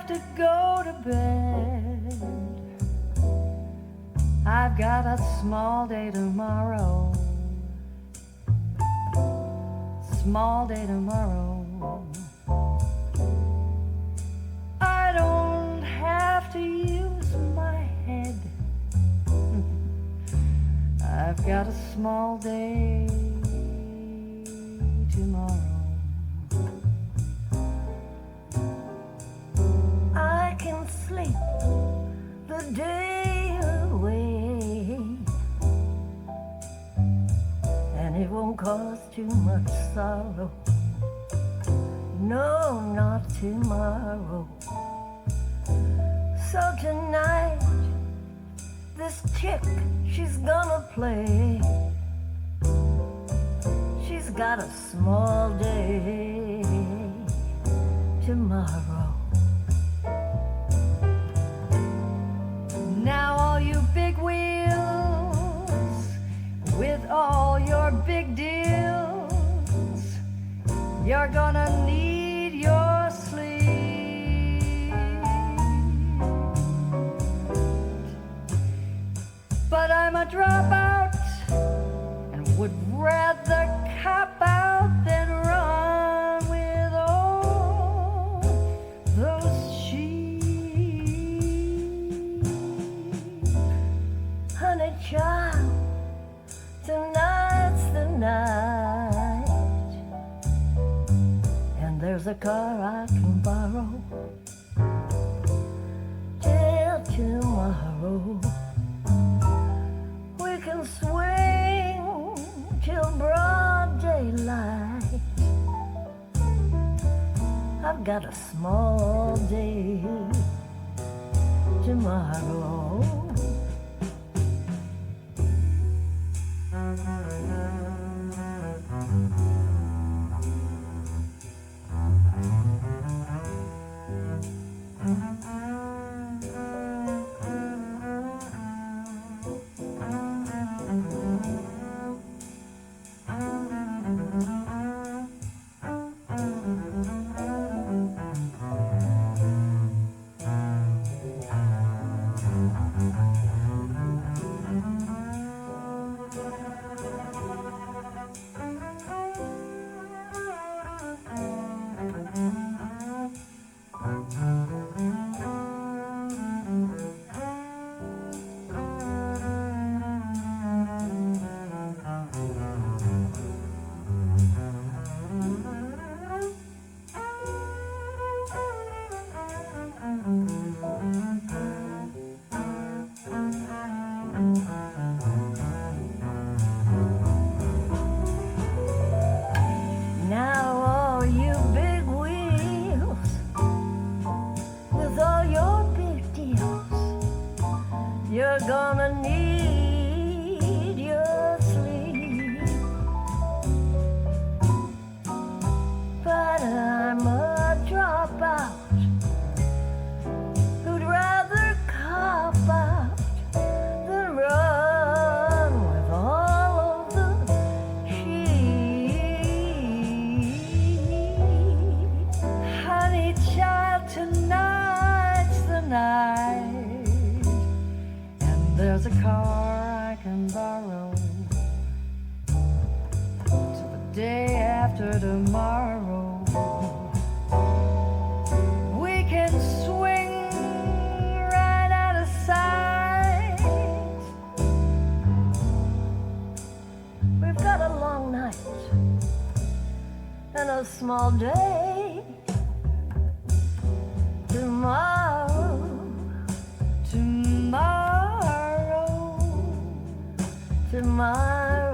To go to bed. I've got a small day tomorrow. Small day tomorrow. I don't have to use my head. I've got a small day tomorrow. Sleep the day away, and it won't cause too much sorrow. No, not tomorrow. So tonight, this chick, she's gonna play. She's got a small day tomorrow. Now all you big wheels, with all your big deals, you're gonna need your sleep. But I'm a dropout and would rather cop out than run with all those honey child, tonight's the night, and there's a car I can borrow till tomorrow. We can swing till broad daylight. I've got a small day tomorrow. Gonna need your sleep, but I'm a dropout who'd rather cop out than run with all of the sheep. Honey child, tonight's the night. There's a car I can borrow till the day after tomorrow. We can swing right out of sight. We've got a long night and a small day tomorrow. Tomorrow.